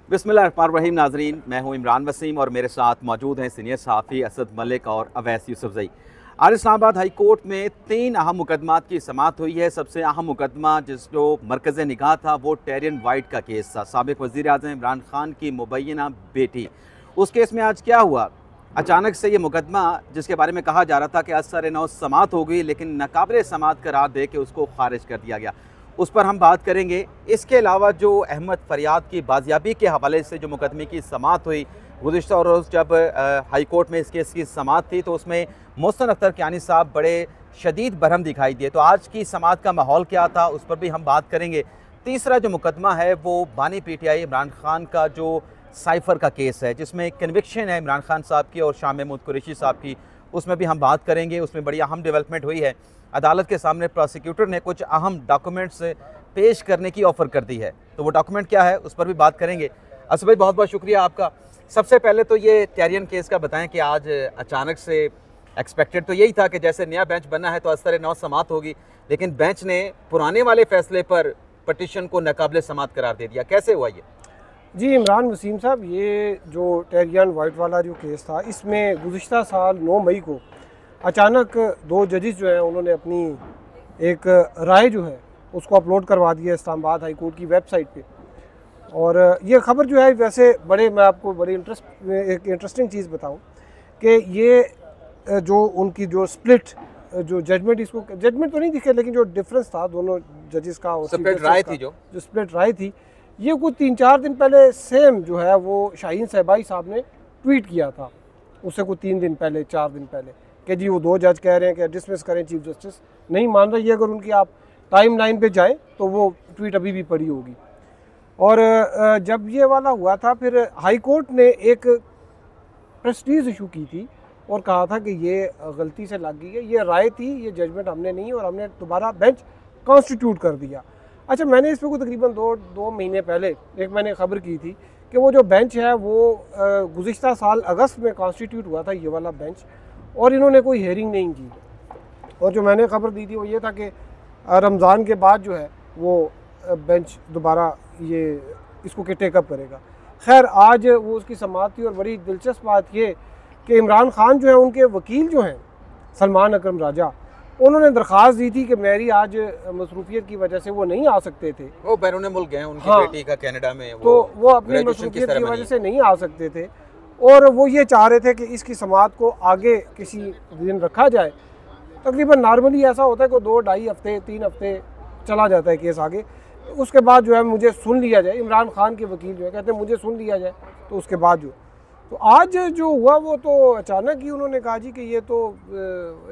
बिस्मिल्लाहिर्रहमानिर्रहीम। नाजरीन, मैं हूं इमरान वसीम और मेरे साथ मौजूद हैं सीनियर सहाफ़ी असद मलिक और अवैस यूसुफजई। आज इस्लामाबाद हाई कोर्ट में 3 अहम मुकदमात की समाअत हुई है। सबसे अहम मुकदमा जो मरकज़ निगाह था वो टेरियन वाइट का केस था। साबिक़ वज़ीर आज़म इमरान खान की मुबैना बेटी, उस केस में आज क्या हुआ? अचानक से ये मुकदमा जिसके बारे में कहा जा रहा था कि असर नौ समाअत हो गई, लेकिन नाकाबिल समाअत करार दे के उसको खारिज कर दिया गया, उस पर हम बात करेंगे। इसके अलावा जो अहमद फरियाद की बाजियाबी के हवाले से जो मुकदमे की समाअत हुई गुज़िश्ता रोज़, जब हाई कोर्ट में इस केस की समाअत थी तो उसमें मोहसिन अख्तर कियानी साहब बड़े शदीद बरहम दिखाई दिए। तो आज की समाअत का माहौल क्या था, उस पर भी हम बात करेंगे। तीसरा जो मुकदमा है वो बानी PTI इमरान खान का जो साइफ़र का केस है, जिसमें कन्विक्शन है इमरान खान साहब की और शाह महमूद कुरैशी साहब की, उसमें भी हम बात करेंगे। उसमें बड़ी अहम डेवलपमेंट हुई है। अदालत के सामने प्रोसिक्यूटर ने कुछ अहम डॉक्यूमेंट्स पेश करने की ऑफ़र कर दी है, तो वो डॉक्यूमेंट क्या है उस पर भी बात करेंगे। असद भाई, बहुत बहुत शुक्रिया आपका। सबसे पहले तो ये टेरियन केस का बताएं कि आज अचानक से एक्सपेक्टेड तो यही था कि जैसे नया बेंच बना है तो असर नौ समाअत होगी, लेकिन बेंच ने पुराने वाले फैसले पर पटिशन को नाकाबिल समाअत करार दे दिया। कैसे हुआ ये? जी इमरान वसीम साहब, ये जो टेरियन वाइट वाला जो केस था, इसमें गुज़िश्ता साल 9 मई को अचानक 2 जजेस जो हैं उन्होंने अपनी एक राय जो है उसको अपलोड करवा दिया इस्लामाबाद हाई कोर्ट की वेबसाइट पे। और ये ख़बर जो है, वैसे मैं आपको बड़ी एक इंटरेस्टिंग चीज़ बताऊं कि ये जो उनकी जो स्प्लिट जो जजमेंट, इसको जजमेंट तो नहीं दिखे लेकिन जो डिफरेंस था दोनों जजेस का, स्प्लिट राय थी, जो स्प्लिट राय थी, ये कुछ 3-4 दिन पहले सेम जो है वो शाहीन सहबाई साहब ने ट्वीट किया था। उससे कुछ 3 दिन पहले, 4 दिन पहले, कि जी वो 2 जज कह रहे हैं कि डिसमिस करें, चीफ जस्टिस नहीं मान रही है। अगर उनकी आप टाइम लाइन पे जाएँ तो वो ट्वीट अभी भी पड़ी होगी। और जब ये वाला हुआ था, फिर हाई कोर्ट ने एक प्रेस्टीज इशू की थी और कहा था कि ये गलती से लग गई है, ये राय थी, ये जजमेंट हमने नहीं, और हमने दोबारा बेंच कॉन्स्टिट्यूट कर दिया। अच्छा, मैंने इस पर कोई तकरीबन 2 महीने पहले एक मैंने ख़बर की थी कि वो जो बेंच है वो गुज़िश्ता साल अगस्त में कॉन्स्टिट्यूट हुआ था, ये वाला बेंच, और इन्होंने कोई हेयरिंग नहीं की। और जो मैंने ख़बर दी थी वो ये था कि रमज़ान के बाद जो है वो बेंच दोबारा ये इसको के टेकअप करेगा। खैर, आज वो उसकी समाअत थी और बड़ी दिलचस्प बात ये कि इमरान खान जो है, उनके वकील जो हैं सलमान अकरम राजा, उन्होंने दरख्वास्त दी थी कि मेरी आज मसरूफियत की वजह से वो नहीं आ सकते थे। वो बैरून मुल्क गए, उनकी बेटी का कनाडा में, तो वो अपनी मसरूफियत की वजह से नहीं आ सकते थे और वो ये चाह रहे थे कि इसकी समाअत को आगे किसी दिन रखा जाए। तकरीबन नॉर्मली ऐसा होता है कि 2-2.5 हफ्ते 3 हफ्ते चला जाता है केस आगे, उसके बाद जो है मुझे सुन लिया जाए। इमरान खान के वकील जो है कहते हैं मुझे सुन लिया जाए, तो उसके बाद तो आज जो हुआ वो तो अचानक ही उन्होंने कहा जी कि ये तो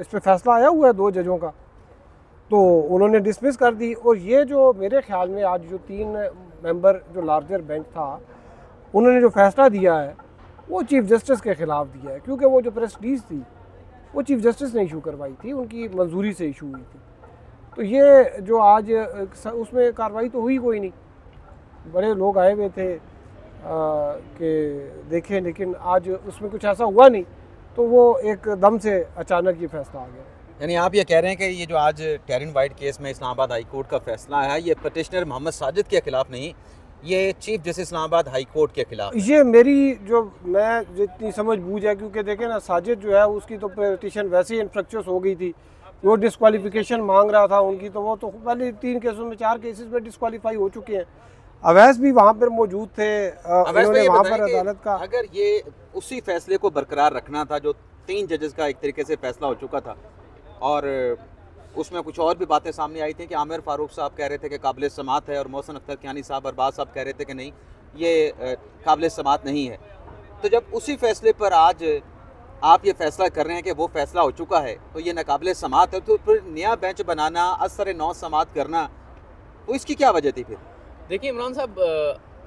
इस पर फैसला आया हुआ है 2 जजों का, तो उन्होंने डिसमिस कर दी। और ये जो मेरे ख्याल में आज जो 3 मेंबर जो लार्जर बेंच था, उन्होंने जो फैसला दिया है वो चीफ जस्टिस के ख़िलाफ़ दिया है, क्योंकि वो जो प्रेस्टीज थी वो चीफ जस्टिस ने इशू करवाई थी, उनकी मंजूरी से इशू हुई थी। तो ये जो आज उसमें कार्रवाई तो हुई कोई नहीं, बड़े लोग आए हुए थे कि देखें, लेकिन आज उसमें कुछ ऐसा हुआ नहीं, तो वो एकदम से अचानक ये फैसला आ गया। यानी आप ये कह रहे हैं कि ये जो आज टेरियन वाइट केस में इस्लामाबाद हाई कोर्ट का फैसला है, ये पटिशनर मोहम्मद साजिद के खिलाफ नहीं, ये chief justice Islamabad high court के खिलाफ। ये मेरी जो मैं जितनी समझ बूझ है, क्योंकि देखें ना, साजिद जो है उसकी तो पटिशन वैसे ही इन्फ्रक्चुअस हो गई थी, वो डिस्क्वालिफिकेशन मांग रहा था उनकी, तो वो तो पहले 3 केसों में 4 केसेस में डिस्क्वालीफाई हो चुके हैं। अवैस भी वहाँ पर मौजूद थे, उन्होंने वहाँ पर अदालत का, अगर ये उसी फैसले को बरकरार रखना था जो 3 जजेस का एक तरीके से फैसला हो चुका था, और उसमें कुछ और भी बातें सामने आई थी कि आमिर फारूक साहब कह रहे थे कि काबिल समाअत है और मोहसिन अख्तर कियानी साहब और बाज साहब कह रहे थे कि नहीं, ये काबिल समाअत नहीं है। तो जब उसी फैसले पर आज आप ये फैसला कर रहे हैं कि वो फैसला हो चुका है तो ये नाकाबिल समाअत है, तो फिर नया बेंच बनाना, असर नौ समाअत करना, तो इसकी क्या वजह थी फिर? देखिए इमरान साहब,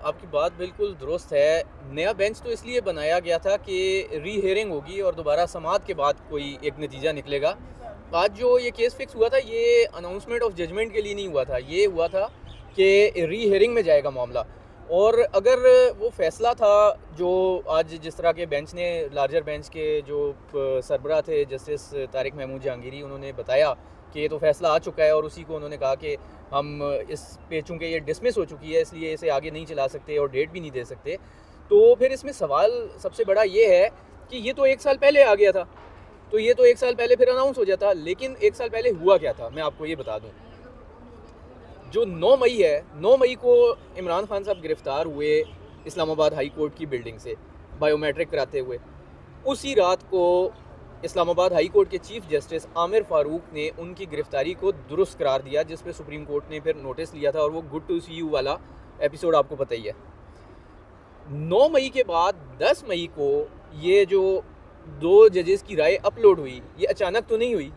आपकी बात बिल्कुल दुरुस्त है। नया बेंच तो इसलिए बनाया गया था कि री हेयरिंग होगी और दोबारा समाअत के बाद कोई एक नतीजा निकलेगा। आज जो ये केस फिक्स हुआ था, ये अनाउंसमेंट ऑफ जजमेंट के लिए नहीं हुआ था, ये हुआ था कि री हेयरिंग में जाएगा मामला। और अगर वो फैसला था जो आज जिस तरह के बेंच ने, लार्जर बेंच के जो सरबराह थे जस्टिस तारिक महमूद जहांगीरी, उन्होंने बताया कि तो फैसला आ चुका है, और उसी को उन्होंने कहा कि हम इस पे चूँकि ये डिसमिस हो चुकी है इसलिए इसे आगे नहीं चला सकते और डेट भी नहीं दे सकते। तो फिर इसमें सवाल सबसे बड़ा ये है कि ये तो 1 साल पहले आ गया था, तो ये तो 1 साल पहले फिर अनाउंस हो जाता, लेकिन 1 साल पहले हुआ क्या था मैं आपको ये बता दूं। जो 9 मई है, 9 मई को इमरान खान साहब गिरफ़्तार हुए इस्लामाबाद हाई कोर्ट की बिल्डिंग से बायोमेट्रिक कराते हुए। उसी रात को इस्लामाबाद हाई कोर्ट के चीफ जस्टिस आमिर फ़ारूक ने उनकी गिरफ़्तारी को दुरुस्त करार दिया, जिस पे सुप्रीम कोर्ट ने फिर नोटिस लिया था, और वो गुड टू सी यू वाला एपिसोड आपको पता ही है। 9 मई के बाद 10 मई को ये जो 2 जजेस की राय अपलोड हुई, ये अचानक तो नहीं हुई,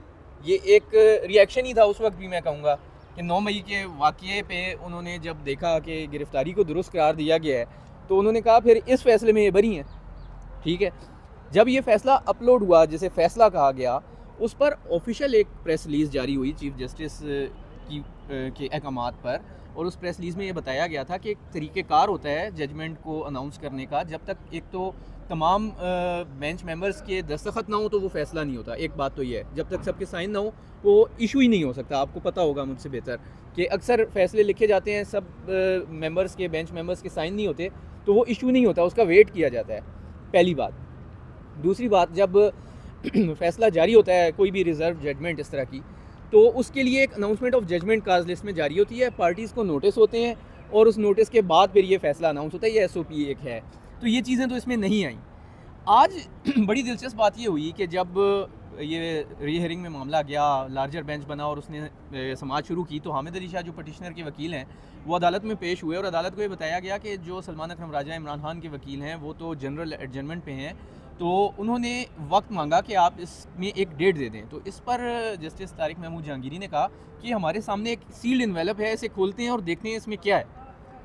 ये एक रिएक्शन ही था उस वक्त भी। मैं कहूँगा कि 9 मई के वाक़ये पे उन्होंने जब देखा कि गिरफ़्तारी को दुरुस्त करार दिया गया है, तो उन्होंने कहा फिर इस फैसले में ये बरी हैं। ठीक है, जब ये फ़ैसला अपलोड हुआ, जिसे फ़ैसला कहा गया, उस पर ऑफिशियल एक प्रेस रिलीज़ जारी हुई चीफ जस्टिस के अहकामात पर, और उस प्रेस रिलीज़ में ये बताया गया था कि एक तरीक़ेकार होता है जजमेंट को अनाउंस करने का। जब तक एक तो तमाम बेंच मेंबर्स के दस्तखत ना हो तो वो फ़ैसला नहीं होता। एक बात तो ये है, जब तक सबके साइन ना हो वो इशू ही नहीं हो सकता। आपको पता होगा मुझसे बेहतर कि अक्सर फ़ैसले लिखे जाते हैं, सब मेंबर्स के, बेंच मेंबर्स के साइन नहीं होते, तो वो इशू नहीं होता, उसका वेट किया जाता है, पहली बात। दूसरी बात, जब फ़ैसला जारी होता है कोई भी रिज़र्व जजमेंट इस तरह की, तो उसके लिए एक announcement of judgement cause list में जारी होती है, पार्टीज़ को नोटिस होते हैं, और उस नोटिस के बाद फिर ये फ़ैसला अनाउंस होता है, ये SOP एक है। तो ये चीज़ें तो इसमें नहीं आई। आज बड़ी दिलचस्प बात ये हुई कि जब ये री-हियरिंग में मामला गया, लार्जर बेंच बना और उसने समाअत शुरू की, तो हामिद अली शाह जो पटिशनर के वकील हैं वो अदालत में पेश हुए, और अदालत को ये बताया गया कि जो सलमान अकरम राजा इमरान खान के वकील हैं वो तो जनरल एडजमेंट पे हैं, तो उन्होंने वक्त मांगा कि आप इसमें एक डेट दे दें। तो इस पर जस्टिस तारिक महमूद जहांगीरी ने कहा कि हमारे सामने एक सील्ड इन्वेलप है, इसे खोलते हैं और देखते हैं इसमें क्या है।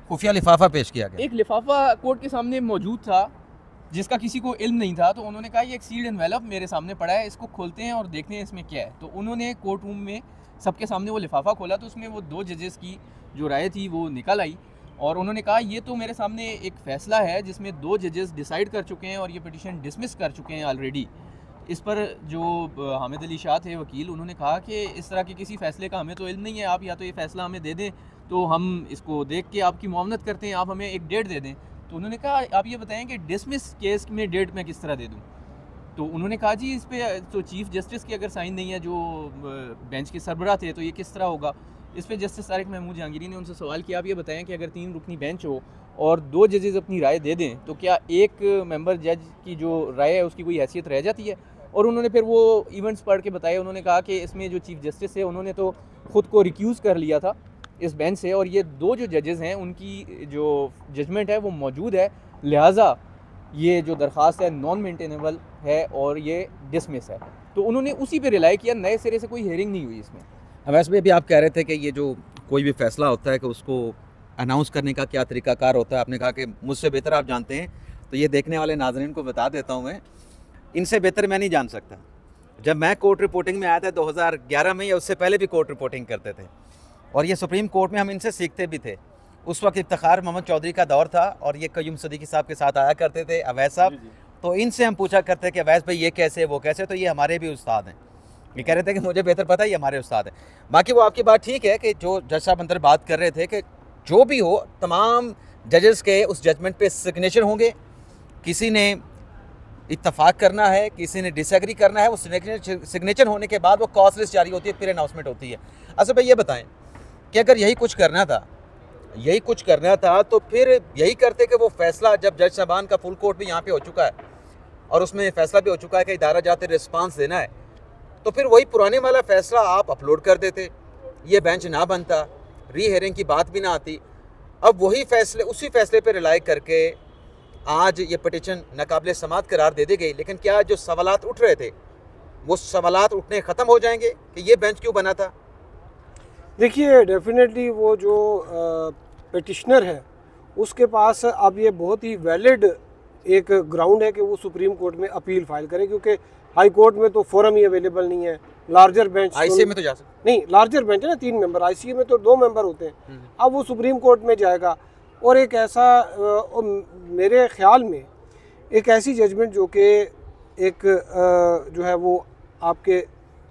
खुफिया लिफाफा पेश किया गया, एक लिफाफा कोर्ट के सामने मौजूद था जिसका किसी को इल्म नहीं था, तो उन्होंने कहा ये एक सील्ड एनवेलप मेरे सामने पड़ा है, इसको खोलते हैं और देखते हैं इसमें क्या है। तो उन्होंने कोर्ट रूम में सबके सामने वो लिफाफा खोला, तो उसमें वो 2 जजेस की जो राय थी वो निकल आई, और उन्होंने कहा ये तो मेरे सामने एक फ़ैसला है जिसमें 2 जजेस डिसाइड कर चुके हैं और ये पिटीशन डिसमिस कर चुके हैं ऑलरेडी। इस पर जो हामिद अली शाह थे वकील, उन्होंने कहा कि इस तरह के किसी फ़ैसले का हमें तो इल्म नहीं है, आप या तो ये फ़ैसला हमें दे दें तो हम इसको देख के आपकी मुआवनत करते हैं, आप हमें एक डेट दे दें। तो उन्होंने कहा आप ये बताएं कि डिसमिस केस में डेट मैं किस तरह दे दूं। तो उन्होंने कहा जी इस पे तो चीफ़ जस्टिस के अगर साइन नहीं है, जो बेंच के सरबराह थे, तो ये किस तरह होगा। इस पे जस्टिस तारिक महमूद जहांगीरी ने उनसे सवाल किया, आप ये बताएं कि अगर 3 रुकनी बेंच हो और 2 जजेस अपनी राय दे दें, तो क्या एक मेंबर जज की जो राय है उसकी कोई हैसियत रह जाती है। और उन्होंने फिर वो इवेंट्स पढ़ के बताए। उन्होंने कहा कि इसमें जो चीफ़ जस्टिस है उन्होंने तो ख़ुद को रिक्यूज़ कर लिया था इस बेंच से, और ये 2 जो जजेस हैं उनकी जो जजमेंट है वो मौजूद है, लिहाजा ये जो दरख्वास्त है नॉन मेंटेनेबल है और ये डिसमिस है। तो उन्होंने उसी पे रिलाई किया, नए सिरे से कोई हेयरिंग नहीं हुई इसमें। अवैस भाई, अभी आप कह रहे थे कि ये जो कोई भी फ़ैसला होता है कि उसको अनाउंस करने का क्या तरीक़ाकार होता है, आपने कहा कि मुझसे बेहतर आप जानते हैं, तो ये देखने वाले नाज़रीन को बता देता हूँ मैं, इनसे बेहतर मैं नहीं जान सकता। जब मैं कोर्ट रिपोर्टिंग में आया था 2011 में, या उससे पहले भी कोर्ट रिपोर्टिंग करते थे, और ये सुप्रीम कोर्ट में हम इनसे सीखते भी थे। उस वक्त इफ्तिखार मोहम्मद चौधरी का दौर था और ये कयूम सदीकी साहब के साथ आया करते थे, अवैस साहब। तो इनसे हम पूछा करते कि अवैस भाई ये कैसे वो कैसे, तो ये हमारे भी उस्ताद हैं। ये कह रहे थे कि मुझे बेहतर पता है, ये हमारे उस्ताद हैं। बाकी वो आपकी बात ठीक है कि जो जज साहब अंदर बात कर रहे थे कि जो भी हो तमाम जजेस के उस जजमेंट पे सिग्नेचर होंगे, किसी ने इत्तफाक करना है, किसी ने डिसएग्री करना है, वो सिग्नेचर होने के बाद वो कॉस्ट लिस्ट जारी होती है, फिर अनाउंसमेंट होती है। अच्छा भाई ये बताएं कि अगर यही कुछ करना था तो फिर यही करते कि वो फ़ैसला, जब जज साहबान का फुल कोर्ट भी यहाँ पे हो चुका है और उसमें फ़ैसला भी हो चुका है कि इदारा जाते रिस्पांस देना है, तो फिर वही पुराने वाला फ़ैसला आप अपलोड कर देते, ये बेंच ना बनता, री हेयरिंग की बात भी ना आती। अब वही फ़ैसले, उसी फ़ैसले पर रिलाई करके आज ये पिटीशन नाकाबिले समाअत करार दे दी गई। लेकिन क्या जो सवालात उठ रहे थे वो सवालात उठने ख़त्म हो जाएंगे कि ये बेंच क्यों बना था? देखिए, डेफिनेटली वो जो पिटिशनर है उसके पास अब ये बहुत ही वैलिड एक ग्राउंड है कि वो सुप्रीम कोर्ट में अपील फाइल करे, क्योंकि हाई कोर्ट में तो फोरम ही अवेलेबल नहीं है। लार्जर बेंच आईसीए में तो जा सकते नहीं, लार्जर बेंच है ना 3 मेंबर, आईसीए में तो 2 मेंबर होते हैं। अब वो सुप्रीम कोर्ट में जाएगा और एक ऐसा मेरे ख्याल में एक ऐसी जजमेंट जो कि एक जो है वो आपके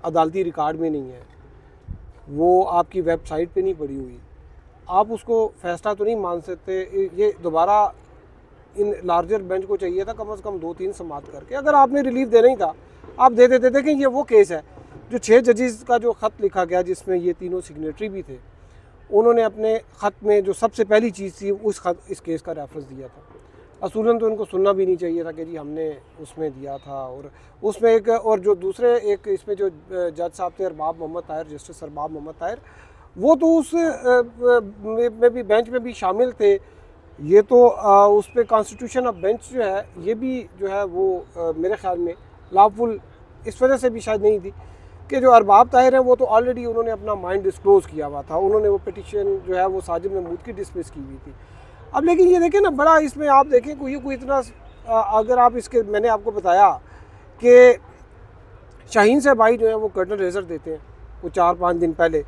अदालती रिकॉर्ड में नहीं है, वो आपकी वेबसाइट पे नहीं पड़ी हुई, आप उसको फैसला तो नहीं मान सकते। ये दोबारा इन लार्जर बेंच को चाहिए था कम से कम 2-3 समाअत करके, अगर आपने रिलीफ देना ही था आप दे देते। देखें ये वो केस है जो 6 जजेस का जो ख़त लिखा गया जिसमें ये तीनों सिग्नेटरी भी थे, उन्होंने अपने ख़त में जो सबसे पहली चीज़ थी इस केस का रेफरेंस दिया था। असूलन तो उनको सुनना भी नहीं चाहिए था कि जी हमने उसमें दिया था। और उसमें एक और जो दूसरे एक इसमें जो जज साहब थे अरबाब मोहम्मद ताहिर, जस्टिस अरबाब मोहम्मद ताहिर, वो तो उस में भी बेंच में भी शामिल थे। ये तो उस पर कॉन्स्टिट्यूशन ऑफ बेंच जो है ये भी जो है वो मेरे ख्याल में लॉफुल इस वजह से भी शायद नहीं थी कि जो अरबाब ताहिर हैं वो तो ऑलरेडी उन्होंने अपना माइंड डिस्क्लोज़ किया हुआ था, उन्होंने वो पिटिशन जो है वो साजिद महमूद की डिसमिस की हुई थी। अब लेकिन ये देखें ना, बड़ा इसमें आप देखें कोई इतना अगर आप इसके, मैंने आपको बताया कि शाहीन साहब भाई जो है वो कर्टन रेजर देते हैं वो 4-5 दिन पहले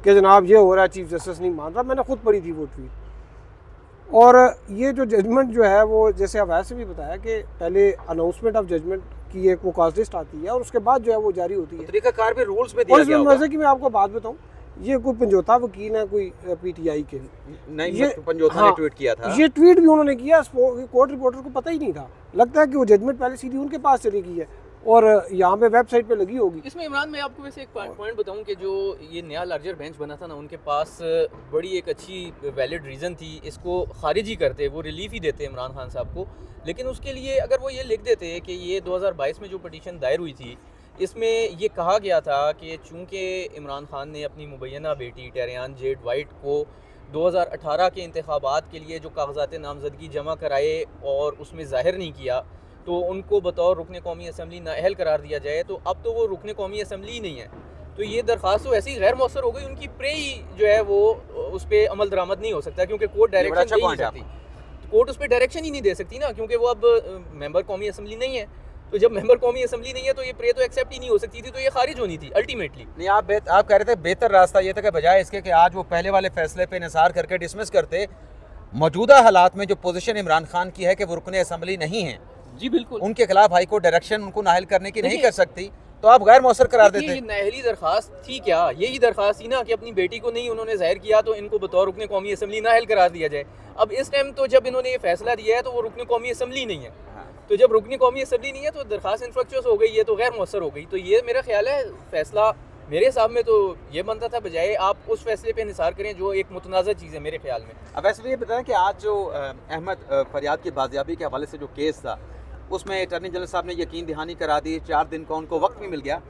कि जनाब ये हो रहा है, चीफ जस्टिस नहीं मान रहा। मैंने खुद पढ़ी थी वो ट्वीट। और ये जो जजमेंट जो है वो जैसे अब वैसे भी बताया कि पहले अनाउंसमेंट ऑफ जजमेंट की एक वो कॉज लिस्ट आती है और उसके बाद जो है वो जारी होती है। तरीकाकार भी रूल्स में और दिया इसमें गया होगा। वैसे कि मैं आपको बात बताऊं, ये कोई पंजोता वकील है कोई पीटीआई के, नहीं, ये पंजोता ने ट्वीट किया था। ये ट्वीट भी उन्होंने किया, कोर्ट रिपोर्टर को पता ही नहीं था। लगता है कि वो जजमेंट पहले सीधी उनके पास चली गई है और यहाँ पे वेबसाइट पे लगी होगी। इसमें इमरान, मैं आपको वैसे एक पॉइंट बताऊं कि जो ये नया लार्जर बेंच बना था ना, उनके पास बड़ी एक अच्छी वैलिड रीज़न थी इसको खारिज ही करते, वो रिलीफ ही देते इमरान खान साहब को। लेकिन उसके लिए अगर वो ये लिख देते कि ये 2022 में जो पटिशन दायर हुई थी इसमें ये कहा गया था कि चूँकि इमरान खान ने अपनी मुबैना बेटी टेरियान जेड वाइट को 2018 के इंतखाबात के लिए जो कागजात नामजदगी जमा कराए और उसमें ज़ाहिर नहीं किया तो उनको बतौर रुकन कौमी असम्बली नाअहल करार दिया जाए, तो अब तो वो रुकन कौमी असम्बली ही नहीं है। तो ये दरख्वास्त तो ऐसी गैर मौसर हो गई, उनकी प्रे ही जो है वो उस पर अमल दरामद नहीं हो सकता क्योंकि कोर्ट डायरेक्शन दे नहीं सकती। कोर्ट उस पर डायरेक्शन ही नहीं दे सकती ना, क्योंकि वो अब मेंबर कौमी असम्बली नहीं है। तो जब मेंबर कौमी असम्बली नहीं है तो ये प्रे तो एक्सेप्ट ही नहीं हो सकती थी, तो ये खारिज होनी थी अल्टीमेटली। नहीं, आप कह रहे थे बेहतर रास्ता ये था कि बजाय इसके कि आज वो पहले वाले फैसले पे इंसार करके डिसमिस करते, मौजूदा हालात में जो पोजीशन इमरान खान की है कि वो रुकन असम्बली नहीं है, जी बिल्कुल, उनके खिलाफ हाई कोर्ट डायरेक्शन उनको नाअहल करने की नहीं कर सकती, तो आप गैर मौसर करार देते। ये नाअहली दरख्वास्त थी क्या? यही दरख्वास्त थी ना कि अपनी बेटी को नहीं उन्होंने जाहिर किया तो इनको बतौर रुकन कौमी असम्बली नाअहल करार दिया जाए। अब इस टाइम तो जब इन्होंने ये फैसला दिया है तो वो रुकन कौमी असम्बली नहीं है, तो जब रुकनी कौमी असम्बली नहीं है तो दरख्वास्त इंफ्रुक्चुअस हो गई है, तो गैर मौसर हो गई। तो ये मेरा ख्याल है फैसला मेरे हिसाब में तो ये बनता था बजाय आप उस फैसले पे निसार करें जो एक मुतनाज़ा चीज़ है मेरे ख्याल में। अब वैसे भी ये बताएं कि आज जो अहमद फरियाद की बाजियाबी के हवाले से जो केस था उसमें अटॉर्नी जनरल साहब ने यकीन दहानी करा दी, 4 दिन का उनको वक्त भी मिल गया,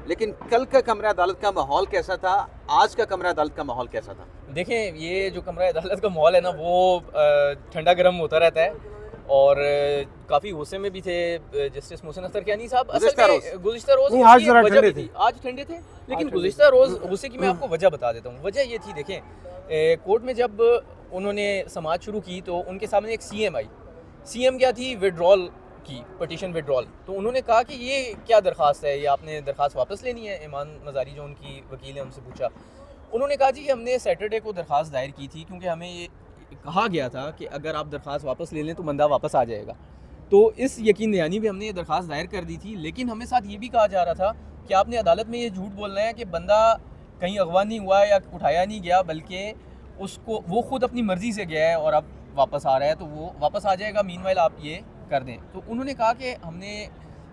लेकिन कल का कमरा अदालत का माहौल कैसा था, आज का कमरा अदालत का माहौल कैसा था? देखें, ये जो कमरा अदालत का माहौल है ना वो ठंडा गर्म होता रहता है और काफ़ी गुस्से में भी थे जस्टिस मोहसिन अख्तर कियानी साहब। गुज़िश्ता रोज़ आज जरा ठंडे थे, आज ठंडे थे, लेकिन गुज़िश्ता रोज़ गुस्से की मैं आपको वजह बता देता हूँ। वजह ये थी, देखें कोर्ट में जब उन्होंने समाअत शुरू की तो उनके सामने एक सीएम आई। सीएम क्या थी? विड्रॉल की पटिशन विड्रॉल। तो उन्होंने कहा कि ये क्या दरख्वास्त है, ये आपने दरख्वास्त वापस लेनी है? ईमान मज़ारी जो उनकी वकील है उनसे पूछा। उन्होंने कहा जी हमने सैटरडे को दरख्वास्त दायर की थी क्योंकि हमें ये कहा गया था कि अगर आप दरख्वास्त वापस ले लें तो बंदा वापस आ जाएगा, तो इस यकीन दहानी पे हमने ये दरख्वास्त दायर कर दी थी। लेकिन हमें साथ ये भी कहा जा रहा था कि आपने अदालत में ये झूठ बोलना है कि बंदा कहीं अगवा नहीं हुआ या उठाया नहीं गया, बल्कि उसको वो खुद अपनी मर्ज़ी से गया है और अब वापस आ रहा है तो वो वापस आ जाएगा, मीनवाइल आप ये कर दें। तो उन्होंने कहा कि हमने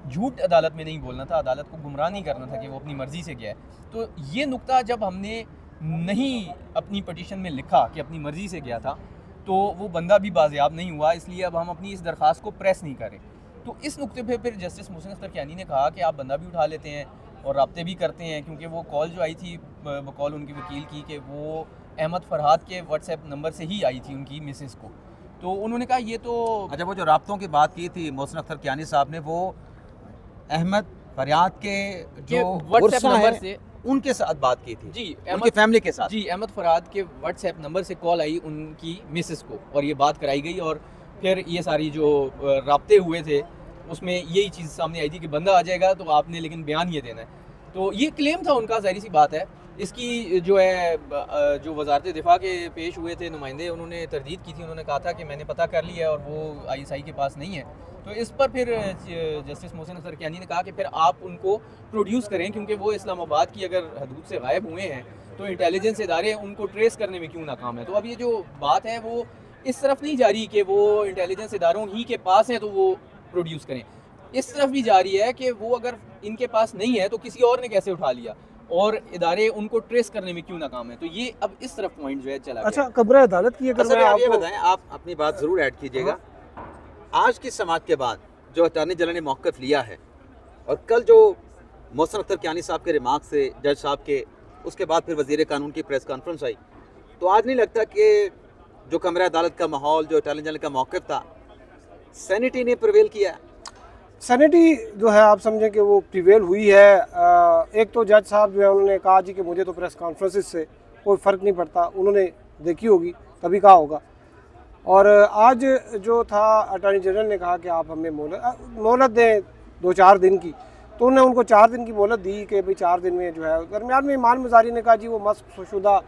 झूठ अदालत में नहीं बोलना था, अदालत को गुमराह नहीं करना था कि वो अपनी मर्ज़ी से गया है। तो ये नुक्ता जब हमने नहीं अपनी पटिशन में लिखा कि अपनी मर्ज़ी से गया था तो वो बंदा भी बाज़याब नहीं हुआ, इसलिए अब हम अपनी इस दरख्वास्त को प्रेस नहीं करें। तो इस नुक्ते पे फिर जस्टिस मोहसिन अख्तर कियानी ने कहा कि आप बंदा भी उठा लेते हैं और राब्ते भी करते हैं, क्योंकि वो कॉल जो आई थी बकौल उनकी वकील की कि वो अहमद फरहाद के व्हाट्सएप नंबर से ही आई थी उनकी मिसेस को। तो उन्होंने कहा ये तो अच्छा, वो जो राब्तों की बात की थी मोहसिन अख्तर कियानी साहब ने, वो अहमद फरियाद के जो व्हाट्सएप नंबर से उनके साथ बात की थी जी, उनकी फैमिली के साथ। जी, अहमद फरहाद के व्हाट्सएप नंबर से कॉल आई उनकी मिसेस को और ये बात कराई गई और फिर ये सारी जो राब्ते हुए थे उसमें यही चीज़ सामने आई थी कि बंदा आ जाएगा तो आपने लेकिन बयान ये देना है। तो ये क्लेम था उनका, ज़ाहिर सी बात है। इसकी जो है जो वजारत दिफा के पेश हुए थे नुमाइंदे, उन्होंने तरदीद की थी, उन्होंने कहा था कि मैंने पता कर लिया और वो ISI के पास नहीं है। तो इस पर फिर जस्टिस मोहसिन अख्तर कियानी ने कहा कि फिर आप उनको प्रोड्यूस करें, क्योंकि वो इस्लामाबाद की अगर हदूद से गायब हुए हैं तो इंटेलिजेंस इदारे उनको ट्रेस करने में क्यों नाकाम है? तो अब ये जो बात है वो इस तरफ नहीं जा रही कि वो इंटेलिजेंस इदारों ही के पास है तो वो प्रोड्यूस करें, इस तरफ भी जा रही है कि वो अगर इनके पास नहीं है तो किसी और ने कैसे उठा लिया और इदारे उनको ट्रेस करने में क्यों नाकाम है। तो ये अब इस तरफ पॉइंट जो है चला अच्छा, कमरा अदालत की अगर मैं आप ये आपको बताएं, आप अपनी बात ज़रूर ऐड कीजिएगा। आज की समाअत के बाद जो अटॉर्नी जनरल ने मौक़िफ़ लिया है और कल जो मोहसिन अख्तर कियानी साहब के रिमार्क से जज साहब के, उसके बाद फिर वज़ीर कानून की प्रेस कॉन्फ्रेंस आई, तो आज नहीं लगता कि जो कमरा अदालत का माहौल, जो अटॉर्नी जनरल का मौक़िफ़ था, सैनिटी ने प्रिवेल किया? सैनिटी जो है आप समझें कि वो प्रिवेल हुई है। एक तो जज साहब जो है उन्होंने कहा जी कि मुझे तो प्रेस कॉन्फ्रेंसिस से कोई फ़र्क नहीं पड़ता, उन्होंने देखी होगी तभी कहा होगा। और आज जो था अटॉर्नी जनरल ने कहा कि आप हमें मोहलत दें 2-4 दिन की, तो उन्होंने उनको 4 दिन की मोहलत दी कि भाई 4 दिन में जो है। दरमियान में ईमान मज़ारी ने कहा जी वो मस्क़शुदा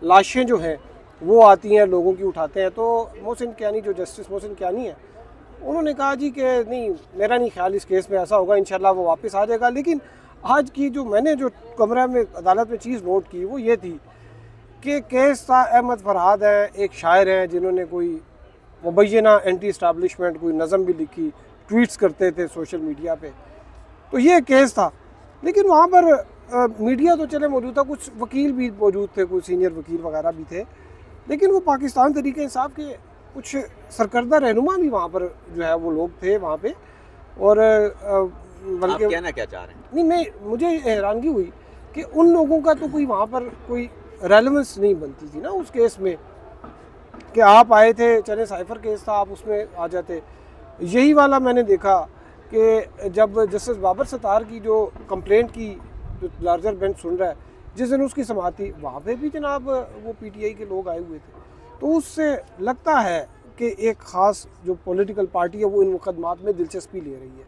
लाशें जो हैं वो आती हैं, लोगों की उठाते हैं। तो मोहसिन कियानी, जो जस्टिस मोहसिन कियानी है, उन्होंने कहा जी कि नहीं, मेरा नहीं ख्याल इस केस में ऐसा होगा, इंशाल्लाह वो वापस आ जाएगा। लेकिन आज की जो मैंने जो कमरा में अदालत में चीज़ नोट की वो ये थी कि केस था अहमद फरहाद है, एक शायर है जिन्होंने कोई मुबैना एंटी इस्टेब्लिशमेंट कोई नज़म भी लिखी, ट्वीट्स करते थे सोशल मीडिया पे, तो ये केस था। लेकिन वहाँ पर मीडिया तो चले मौजूद था, कुछ वकील भी मौजूद थे, कुछ सीनियर वकील वगैरह भी थे, लेकिन वो पाकिस्तान तरीके इंसाफ के कुछ सरकर्दा रहनुमा भी वहाँ पर जो है वो लोग थे वहाँ पे। और बल्कि कहना क्या चाह रहे हैं? नहीं, मुझे हैरानगी हुई कि उन लोगों का तो कोई वहाँ पर कोई रेलेवेंस नहीं बनती थी ना उस केस में, कि आप आए थे, चले साइफर केस था, आप उसमें आ जाते। यही वाला मैंने देखा कि जब जस्टिस बाबर सत्तार की जो कंप्लेंट की, जो लार्जर बेंच सुन रहा है, जिस दिन उसकी समाअत थी वहाँ पे भी जनाब वो पीटीआई के लोग आए हुए थे। तो उससे लगता है कि एक ख़ास जो पॉलिटिकल पार्टी है वो इन मुकदमात में दिलचस्पी ले रही है,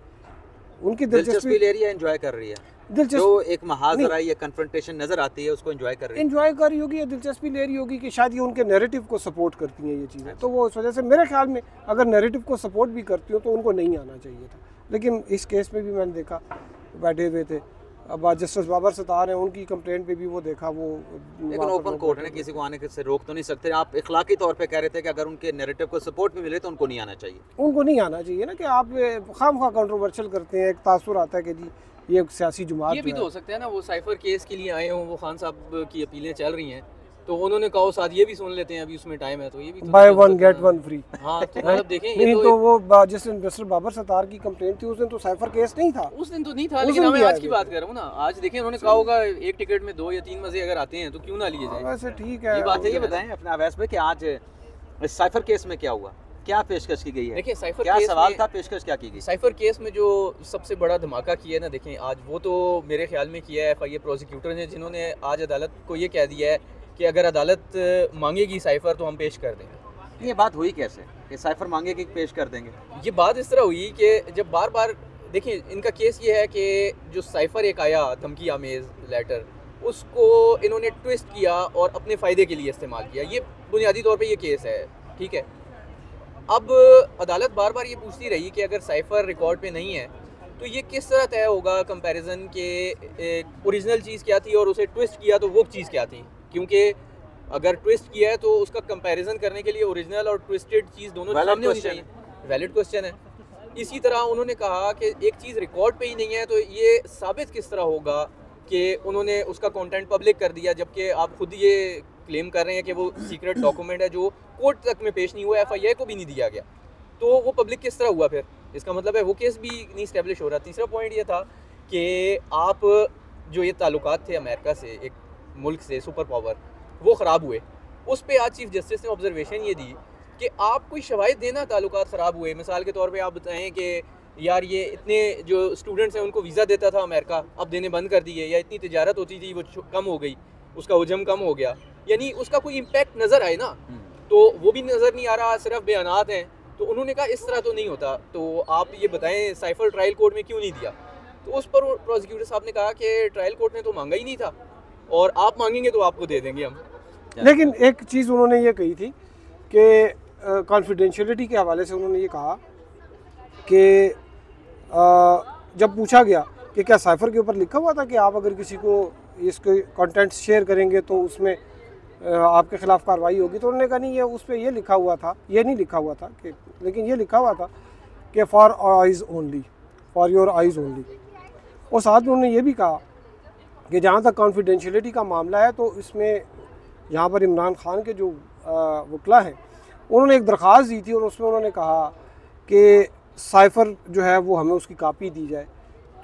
उनकी दिलचस्पी ले रही है, एंजॉय कर रही है। जो एक महाजरा या कन्फ्रंटेशन नजर आती है उसको एंजॉय कर रही होगी या दिलचस्पी ले रही होगी कि शायद ये उनके नैरेटिव को सपोर्ट करती हैं ये चीज़ें। तो वो इस वजह से मेरे ख्याल में अगर नैरेटिव को सपोर्ट भी करती हो तो उनको नहीं आना चाहिए था। लेकिन इस केस में भी मैंने देखा बैठे हुए थे, अब जस्टिस बाबर सत्तार हैं, उनकी कंप्लेंट पे भी वो देखा, वो लेकिन ओपन कोर्ट है, किसी को आने से रोक तो नहीं सकते। आप इखलाकी तौर पे कह रहे थे कि अगर उनके नैरेटिव को सपोर्ट भी मिले तो उनको नहीं आना चाहिए। उनको नहीं आना चाहिए ना, कि आप खामखा कंट्रोवर्शियल करते हैं, एक तासुर आता है कि जी ये एक सियासी जुमात। ये भी तो हो सकता है ना, वो साइफर केस के लिए आए हों, वो खान साहब की अपीलें चल रही हैं, तो उन्होंने कहा साथ ये भी सुन लेते हैं, अभी उसमें टाइम है, तो ये भी तो by one get one free. हाँ, तो मतलब देखें, नहीं तो वो जिस दिन जस्टिस बाबर सत्तार की कंप्लेंट थी उस दिन तो साइफर केस नहीं था, उस दिन तो नहीं था। लेकिन मैं आज की बात कर रहा हूँ ना, आज देखें उन्होंने कहा होगा एक टिकट में 2 या 3 मजे अगर आते हैं तो क्यों ना लिए जाए। वैसे ठीक है, ये बात है। ये बताएं अपना अवैस में कि आज इस साइफर केस में क्या हुआ, क्या पेशकश की गई है? देखिए साइफर क्या केस सवाल था, पेशकश क्या की गई? साइफर केस में जो सबसे बड़ा धमाका किया है ना, देखें आज वो तो मेरे ख्याल में किया है एफआईए प्रोसिक्यूटर ने, जिन्होंने आज अदालत को ये कह दिया है कि अगर अदालत मांगेगी साइफर तो हम पेश कर देंगे। ये बात हुई कैसे कि साइफर मांगेगी पेश कर देंगे? ये बात इस तरह हुई कि जब बार बार देखिए इनका केस ये है कि जो साइफर एक आया धमकी आमेज लेटर, उसको इन्होंने ट्विस्ट किया और अपने फ़ायदे के लिए इस्तेमाल किया। ये बुनियादी तौर पे ये केस है, ठीक है। अब अदालत बार बार ये पूछती रही कि अगर साइफर रिकॉर्ड पे नहीं है तो ये किस तरह तय होगा कंपैरिजन के ओरिजिनल चीज़ क्या थी और उसे ट्विस्ट किया तो वो चीज़ क्या थी, क्योंकि अगर ट्विस्ट किया है तो उसका कंपैरिजन करने के लिए ओरिजिनल और ट्विस्टेड चीज़ दोनों सामने होनी चाहिए। वैलिड क्वेश्चन है। इसी तरह उन्होंने कहा कि एक चीज़ रिकॉर्ड पे ही नहीं है तो ये साबित किस तरह होगा कि उन्होंने उसका कंटेंट पब्लिक कर दिया, जबकि आप खुद ये क्लेम कर रहे हैं कि वो सीक्रेट डॉक्यूमेंट है जो कोर्ट तक में पेश नहीं हुआ, एफआईए को भी नहीं दिया गया, तो वो पब्लिक किस तरह हुआ? फिर इसका मतलब है वो केस भी नहीं स्टैब्लिश हो रहा। तीसरा पॉइंट ये था कि आप जो ये ताल्लुकात थे अमेरिका से, एक मुल्क से, सुपर पावर, वो ख़राब हुए। उस पर आज चीफ जस्टिस ने ऑब्जर्वेशन ये दी कि आप कोई शवाहिद देना ताल्लुकात ख़राब हुए। मिसाल के तौर पे आप बताएं कि यार ये इतने जो स्टूडेंट्स हैं उनको वीज़ा देता था अमेरिका, अब देने बंद कर दिए, या इतनी तिजारत होती थी वो कम हो गई, उसका हुजम कम हो गया, यानी उसका कोई इम्पैक्ट नज़र आए ना, तो वो भी नज़र नहीं आ रहा, सिर्फ बयानात हैं। तो उन्होंने कहा इस तरह तो नहीं होता, तो आप ये बताएं साइफर ट्रायल कोर्ट में क्यों नहीं दिया? तो उस पर प्रोसिक्यूटर साहब ने कहा कि ट्रायल कोर्ट ने तो मांगा ही नहीं था और आप मांगेंगे तो आपको दे देंगे हम। लेकिन एक चीज़ उन्होंने ये कही थी कि कॉन्फिडेंशियलिटी के हवाले से उन्होंने ये कहा कि जब पूछा गया कि क्या साइफर के ऊपर लिखा हुआ था कि आप अगर किसी को इसके कंटेंट्स शेयर करेंगे तो उसमें आपके ख़िलाफ़ कार्रवाई होगी। तो उन्होंने कहा नहीं, ये उस पर ये लिखा हुआ था, ये नहीं लिखा हुआ था कि, लेकिन ये लिखा हुआ था कि for eyes only, for your eyes only. और साथ में उन्होंने ये भी कहा कि जहाँ तक कॉन्फिडेंशियलिटी का मामला है तो इसमें यहाँ पर इमरान खान के जो वकला हैं उन्होंने एक दरख्वास्त दी थी और उसमें उन्होंने कहा कि साइफ़र जो है वो हमें उसकी कापी दी जाए।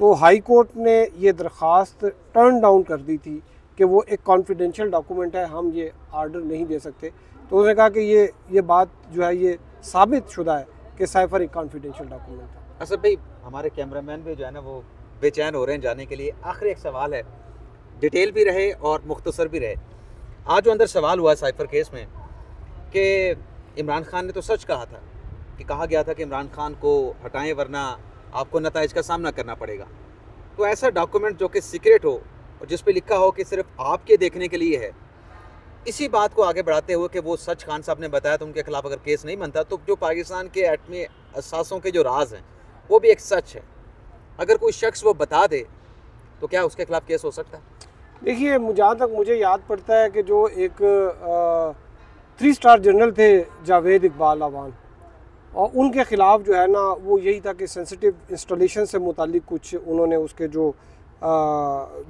तो हाई कोर्ट ने ये दरख्वास्त टर्न डाउन कर दी थी कि वो एक कॉन्फिडेंशियल डॉक्यूमेंट है, हम ये आर्डर नहीं दे सकते। तो उन्होंने कहा कि ये बात जो है ये साबित शुदा है कि साइफ़र एक कॉन्फिडेंशियल डॉक्यूमेंट है। असद भाई, हमारे कैमरामैन भी जो है ना वो बेचैन हो रहे हैं जाने के लिए। आखिरी एक सवाल है, डिटेल भी रहे और मुख्तसर भी रहे। आज जो अंदर सवाल हुआ साइफ़र केस में कि इमरान खान ने तो सच कहा था कि कहा गया था कि इमरान खान को हटाएं वरना आपको नताइज का सामना करना पड़ेगा। तो ऐसा डॉक्यूमेंट जो कि सीक्रेट हो और जिस पे लिखा हो कि सिर्फ आपके देखने के लिए है, इसी बात को आगे बढ़ाते हुए कि वो सच खान साहब ने बताया तो उनके खिलाफ अगर केस नहीं बनता तो जो पाकिस्तान के एटमी असासों के जो राज हैं वो भी एक सच है। अगर कोई शख्स वो बता दे तो क्या उसके खिलाफ केस हो सकता है? देखिए, जहाँ तक मुझे याद पड़ता है कि जो एक 3 स्टार जनरल थे जावेद इकबाल अवान, और उनके ख़िलाफ़ जो है ना वो यही था कि सेंसिटिव इंस्टॉलेशन से मुतालिक कुछ उन्होंने उसके जो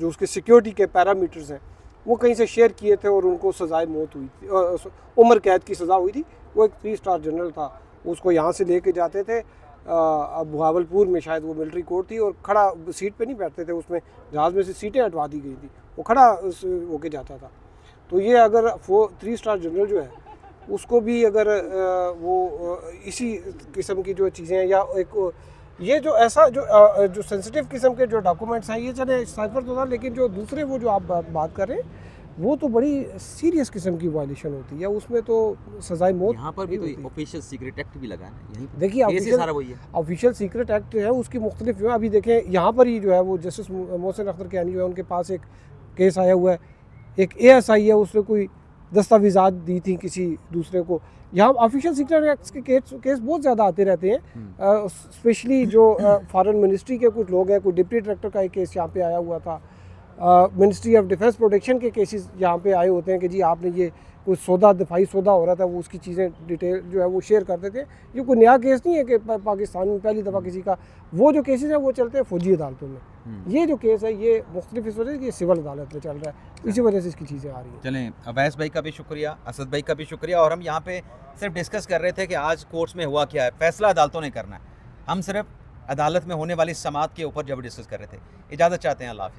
उसके सिक्योरिटी के पैरामीटर्स हैं वो कहीं से शेयर किए थे और उनको सज़ाए मौत हुई थी, उम्र कैद की सज़ा हुई थी। वो एक 3 स्टार जनरल था, उसको यहाँ से लेके जाते थे भावलपुर में, शायद वो मिलिट्री कोर्ट थी, और खड़ा सीट पे नहीं बैठते थे, उसमें जहाज़ में से सीटें हटवा दी गई थी, वो खड़ा होके जाता था। तो ये अगर 3 स्टार जनरल जो है उसको भी अगर वो इसी किस्म की जो चीज़ें हैं या एक ये जो ऐसा जो सेंसिटिव किस्म के जो डॉक्यूमेंट्स हैं, ये चले साइफर तो था, लेकिन जो दूसरे वो जो आप बात कर रहे हैं वो तो बड़ी सीरियस किस्म की वायलेशन होती है, उसमें तो सजाए मौत। यहाँ पर भी तो ऑफिशियल सीक्रेट एक्ट भी लगा है। देखिए, ऑफिशियल सीक्रेट एक्ट है, उसकी मुख्तलिफ जो है, अभी देखें यहाँ पर ही जो है वो जस्टिस मोहसिन अख्तर कैनी जो है उनके पास एक केस आया हुआ है, एक ASI है, उसने कोई दस्तावेज़ात दी थी किसी दूसरे को। यहाँ ऑफिशियल सीक्रेट एक्ट के केस बहुत ज़्यादा आते रहते हैं, स्पेशली जो फॉरेन मिनिस्ट्री के कुछ लोग हैं, कोई डिप्टी डायरेक्टर का एक केस यहाँ पे आया हुआ था, मिनिस्ट्री ऑफ डिफेंस प्रोटेक्शन के केसेस यहाँ पे आए होते हैं कि जी आपने ये कोई सौदा, दिफाई सौदा हो रहा था, वो उसकी चीज़ें डिटेल जो है वो शेयर करते थे। ये कोई नया केस नहीं है कि पाकिस्तान में पहली दफ़ा किसी का, वो जो केसेस हैं वो चलते हैं फौजी अदालतों में। ये जो केस है ये मुख्तलिफ इस वजह से ये सिविल अदालत में चल रहा है, इसी वजह से इसकी चीज़ें आ रही हैं। चलें, अवैस भाई का भी शुक्रिया, असद भाई का भी शुक्रिया। और हम यहाँ पे सिर्फ डिस्कस कर रहे थे कि आज कोर्ट्स में हुआ क्या है, फैसला अदालतों ने करना है। हम सिर्फ अदालत में होने वाली समाअत के ऊपर जब डिस्कस कर रहे थे। इजाज़त चाहते हैं, अल्लाह हाफ़िज़।